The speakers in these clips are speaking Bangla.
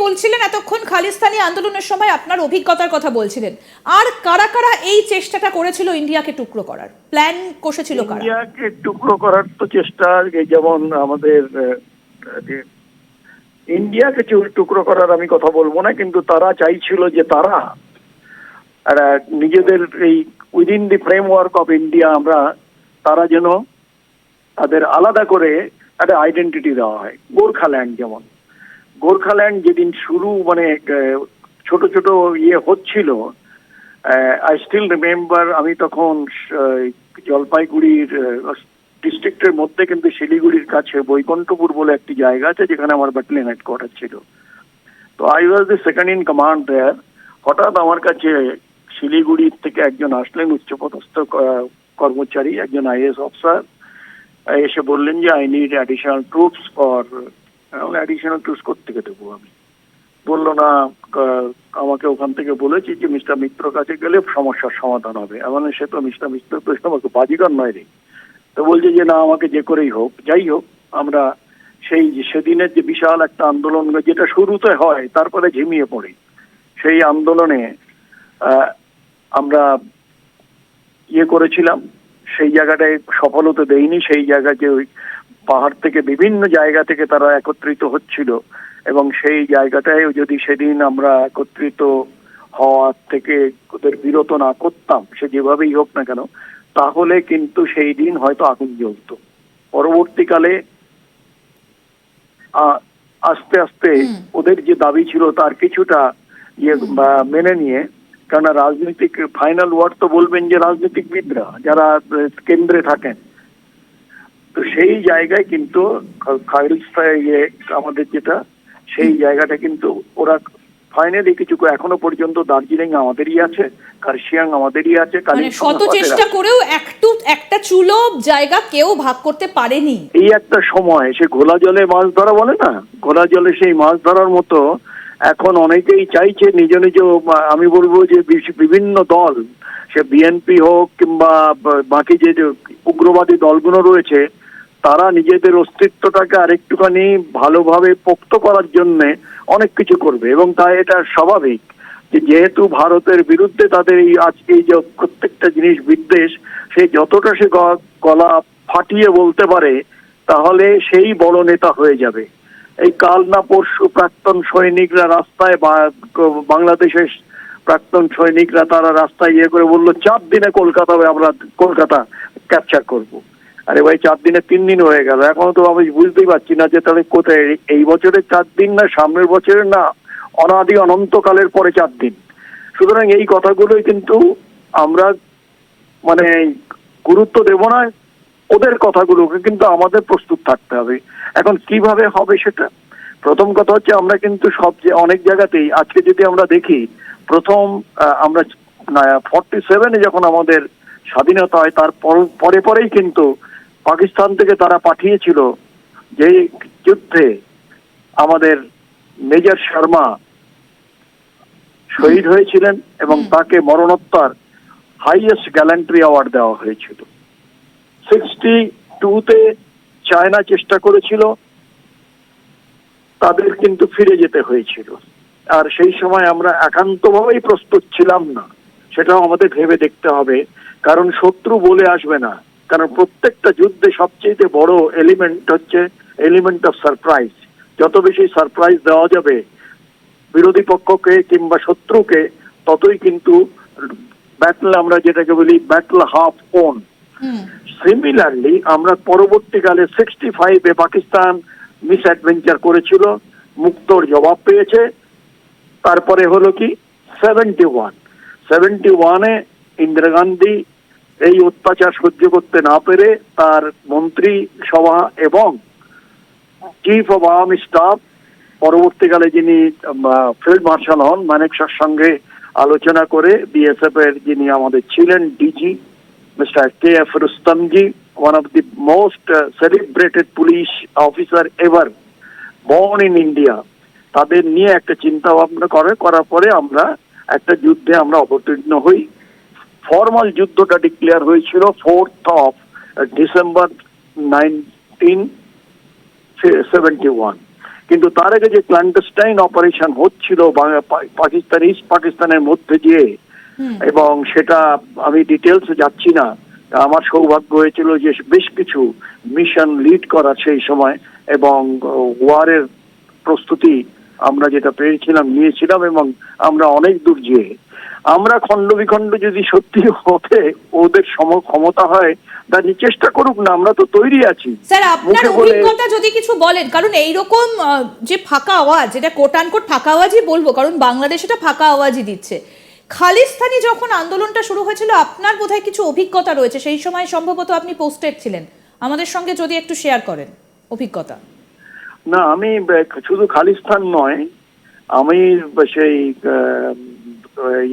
বলছিলেন এতক্ষণ খালিস্তানি আন্দোলনের সময় আপনার অভিজ্ঞতার কথা বলছিলেন, আর কারা কারা এই চেষ্টাটা করেছিল ইন্ডিয়াকে টুকরো করার, প্ল্যান কষেছিল কারা? ইন্ডিয়াকে টুকরো করার তো চেষ্টা, যেমন আমাদের ইন্ডিয়াকে টুকরো করার আমি কথা বলবো না, কিন্তু তারা চাইছিল যে তারা নিজেদের এই within the framework of India তারা যেন তাদের আলাদা করে একটা আইডেন্টিটি দেওয়া হয়। গোর্খাল্যান্ড, যেমন গোর্খাল্যান্ড যেদিন শুরু ছোট ছোট হচ্ছিল, আই স্টিল রিমেম্বার, আমি তখন জলপাইগুড়ির ডিস্ট্রিক্টের মধ্যে কিন্তু শিলিগুড়ির কাছে বৈকুণ্ঠপুর বলে একটি জায়গা আছে যেখানে আমার ব্যাটালিয়ন হেডকোয়ার্টার ছিল। তো I was the second in command there. হঠাৎ আমার কাছে শিলিগুড়ির থেকে একজন আসলেন, উচ্চপদস্থ কর্মচারী, একজন আইএএস অফিসার, এসে বললেন যে I need additional troops for. Additional troops কোত্থেকে দেবো আমি? বললো না, আমাকে ওখান থেকে বলেছি যে মিস্টার মিত্র কাছে গেলে সমস্যার সমাধান হবে। সে তো মিস্টার মিত্র তো আমাকে বাজিগার নয় রে। তো বলছে যে না, আমাকে যে করেই হোক, যাই হোক, আমরা সেদিনের যে বিশাল একটা আন্দোলন যেটা শুরুতে হয় তারপরে ঝিমিয়ে পড়ি, সেই আন্দোলনে আমরা করেছিলাম। সেই জায়গাটায় সফল হতে দেয়নি। সেই জায়গায় ওই পাহাড় থেকে বিভিন্ন জায়গা থেকে তারা একত্রিত হচ্ছিল, এবং সেই জায়গাটায় যদি সেদিন আমরা একত্রিত হওয়ার থেকে ওদের বিরত না করতাম, সে যেভাবেই হোক না কেন, তাহলে কিন্তু সেই দিন হয়তো আগুন জ্বলত। পরবর্তীকালে আস্তে আস্তে ওদের যে দাবি ছিল তার কিছুটা মেনে নিয়ে, কেননা রাজনৈতিক ফাইনাল ওয়ার্ড তো বলবেন যে রাজনীতিকবিদরা যারা কেন্দ্রে থাকেন, তো সেই জায়গায় কিন্তু আমাদের যেটা সেই জায়গাটা কিন্তু ওরা ফাইনালি কিছু, এখনো পর্যন্ত দার্জিলিং আমাদেরই আছে, কার্শিয়াং আমাদেরই আছে। শত চেষ্টা করেও একটা চুলো জায়গা কেউ ভাগ করতে পারেনি। এই একটা সময় সে ঘোলা জলে মাছ ধরা বলে না, ঘোলা জলে সেই মাছ ধরার মতো এখন অনেকেই চাইছে নিজ নিজ, আমি বলবো যে বিভিন্ন দল, সে বিএনপি হোক কিংবা বাকি যে উগ্রবাদী দলগুলো রয়েছে, তারা নিজেদের অস্তিত্বটাকে আরেকটুখানি ভালোভাবে পোক্ত করার জন্য অনেক কিছু করবে। এবং তাই এটা স্বাভাবিক যে যেহেতু ভারতের বিরুদ্ধে তাদের এই আজকে যে প্রত্যেকটা জিনিস বিদ্বেষ, সে যতটা সে গলা ফাটিয়ে বলতে পারে তাহলে সেই বড় নেতা হয়ে যাবে। এই কাল না পরশু প্রাক্তন সৈনিকরা রাস্তায়, বাংলাদেশের প্রাক্তন সৈনিকরা তারা রাস্তায় করে বললো 4 দিনে আমরা কলকাতা ক্যাপচার করব। আরে ভাই, 4 দিনে 3 দিন হয়ে গেল, এখনো তো আমি বুঝতেই পারছি না যে তাহলে কোথায় এই বছরের 4 দিন না সামনের বছরের না অনাদি অনন্তকালের পরে 4 দিন। সুতরাং এই কথাগুলোই কিন্তু আমরা গুরুত্ব দেব না, ওদের কথাগুলোকে কিন্তু আমাদের প্রস্তুত থাকতে হবে। এখন কিভাবে হবে সেটা, প্রথম কথা হচ্ছে আমরা কিন্তু অনেক জায়গাতেই আজকে যদি আমরা দেখি, প্রথম আমরা 47-এ যখন আমাদের স্বাধীনতা হয় তার পরেই কিন্তু পাকিস্তান থেকে তারা পাঠিয়েছিল যে যুদ্ধে আমাদের মেজর শর্মা শহীদ হয়েছিলেন এবং তাকে মরণোত্তর হাইয়েস্ট গ্যালান্ট্রি অ্যাওয়ার্ড দেওয়া হয়েছিল। 62-তে চায়না চেষ্টা করেছিল, তাদের কিন্তু ফিরে যেতে হয়েছিল। আর সেই সময় আমরা একান্তভাবেই প্রস্তুত ছিলাম না, সেটাও আমাদের ভেবে দেখতে হবে। কারণ শত্রু বলে আসবে না, কারণ প্রত্যেকটা যুদ্ধে সবচেয়ে বড় এলিমেন্ট হচ্ছে এলিমেন্ট অফ সারপ্রাইজ। যত বেশি সারপ্রাইজ দেওয়া যাবে বিরোধী পক্ষকে কিংবা শত্রুকে, ততই কিন্তু ব্যাটল, আমরা যেটাকে বলি ব্যাটল হাফ ওন। সিমিলারলি আমরা পরবর্তীকালে 65-এ পাকিস্তান মিস অ্যাডভেঞ্চার করেছিল, মুক্তোর জবাব পেয়েছে। তারপরে হলো কি 71-এ ইন্দিরা গান্ধী এই অত্যাচার সহ্য করতে না পেরে তার মন্ত্রী সভা এবং চিফ অফ আর্মি স্টাফ, পরবর্তীকালে যিনি ফিল্ড মার্শাল হন, মানেকশার সঙ্গে আলোচনা করে বিএসএফ এর যিনি আমাদের ছিলেন DG mister KF Rustomji, one of the most celebrated police officer ever born in India, তাদের নিয়ে একটা চিন্তা ভাবনা করার পরে আমরা একটা যুদ্ধে আমরা অবতীর্ণ হই। ফর্মাল যুদ্ধটা ডিক্লেয়ার হয়েছিল 4th of December 1971। কিন্তু তার আগে যে ক্ল্যান্ডেস্টাইন অপারেশন হচ্ছিল পাকিস্তান ইস্ট পাকিস্তানের মধ্যে দিয়ে, এবং সেটা আমি ডিটেলসে যাচ্ছি না, আমার সৌভাগ্য হয়েছিল যে বেশ কিছু মিশন লিড করা সেই সময়, এবং ওয়ারের প্রস্তুতি আমরা যেটা পেয়েছিলাম নিয়েছিলাম, এবং আমরা অনেক দূর যেয়ে আমরা খণ্ড বিখণ্ড যদি সত্যি হতে ওদের ক্ষমতা হয়, তাহলে চেষ্টা করুক না, আমরা তো তৈরি আছি। স্যার আপনার অভিজ্ঞতা যদি কিছু বলেন, কারণ এইরকম যে ফাঁকা আওয়াজ, এটা কোট ফাঁকা আওয়াজই বলবো, কারণ বাংলাদেশ এটা ফাঁকা আওয়াজই দিচ্ছে। খালিস্তানি যখন আন্দোলনটা শুরু হয়েছিল, আপনার বোধহয় কিছু অভিজ্ঞতা রয়েছে, সেই সময় সম্ভবত আপনি পোস্টেড ছিলেন, আমাদের সঙ্গে যদি একটু শেয়ার করেন অভিজ্ঞতা। না, আমি শুধু খালিস্তান নয়, আমি সেই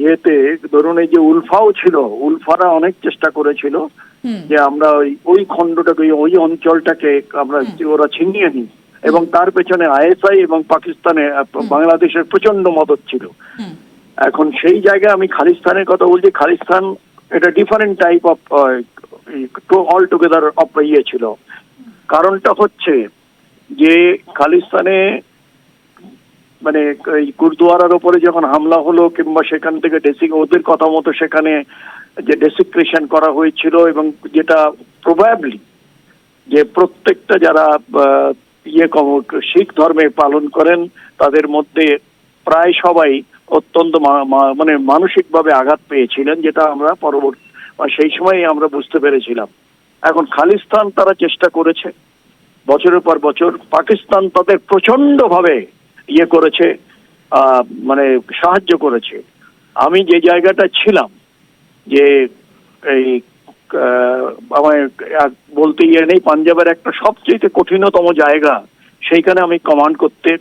ইয়েতে ধরুন এই যে উলফাও ছিল, উলফারা অনেক চেষ্টা করেছিল যে আমরা ওই খণ্ডটাকে, ওই অঞ্চলটাকে আমরা ওরা ছিনিয়ে নিই, এবং তার পেছনে আইএসআই এবং পাকিস্তানে বাংলাদেশের প্রচন্ড মদত ছিল। এখন সেই জায়গায় আমি খালিস্তানের কথা বলছি, খালিস্তান এটা different type of all together of ইয়ে ছিল। কারণটা হচ্ছে যে খালিস্তানে মানে এই গুরুদুয়ারার উপরে যখন হামলা হলো, কিংবা সেখান থেকে ওদের কথা মতো সেখানে যে ডেসিক্রেশন করা হয়েছিল, এবং যেটা প্রবাবলি যে প্রত্যেকটা যারা শিখ ধর্মে পালন করেন তাদের মধ্যে প্রায় সবাই অত্যন্ত মানে মানসিকভাবে আঘাত পেয়েছিলেন, যেটা আমরা পরবর্তী সেই সময় আমরা বুঝতে পেরেছিলাম। এখন খালিস্তান তারা চেষ্টা করেছে বছরের পর বছর, পাকিস্তান তাদের প্রচন্ড ভাবে করেছে, মানে সাহায্য করেছে। আমি যে জায়গাটা ছিলাম, যে এই আমার বলতে নেই, পাঞ্জাবের একটা সবচেয়ে কঠিনতম জায়গা, সেইখানে আমি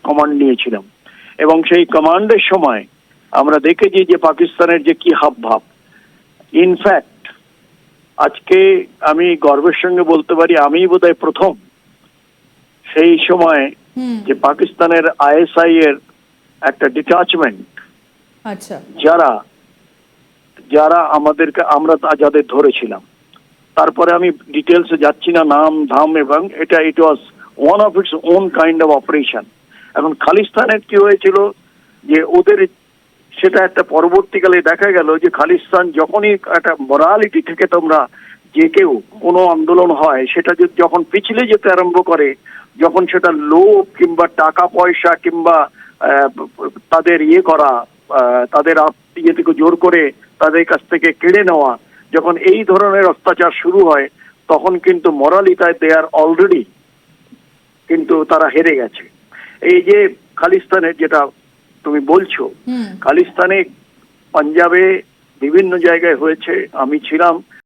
কমান্ড নিয়েছিলাম, এবং সেই কমান্ডের সময় আমরা দেখেছি যে পাকিস্তানের যে কি হাব ভাব। ইনফ্যাক্ট আজকে আমি গর্বের সঙ্গে বলতে পারি, আমি বোধহয় প্রথম সেই সময় যে পাকিস্তানের আইএসআই এর একটা ডিটাচমেন্ট, আচ্ছা, যারা আমরা যাদের ধরেছিলাম, তারপরে আমি ডিটেলসে যাচ্ছি না, নাম ধাম, এবং it was one of its own kind of operation. এখন খালিস্তানের কি হয়েছিল যে ওদের সেটা একটা পরবর্তীকালে দেখা গেল যে খালিস্তান যখনই একটা মোরালিটি থেকে তোমরা যে কেউ কোনো আন্দোলন হয়, সেটা যখন পিছলে যেতে আরম্ভ করে, যখন সেটা লোভ কিংবা টাকা পয়সা কিংবা তাদের করা, তাদের থেকে জোর করে তাদের কাছ থেকে কেড়ে নেওয়া, যখন এই ধরনের অত্যাচার শুরু হয়, তখন কিন্তু মোরালিটায় দে আর অলরেডি কিন্তু তারা হেরে গেছে। এই যে খালিস্তানের যেটা তুমি বলছো, খালিস্তানে পাঞ্জাবে বিভিন্ন জায়গায় হয়েছে, আমি ছিলাম।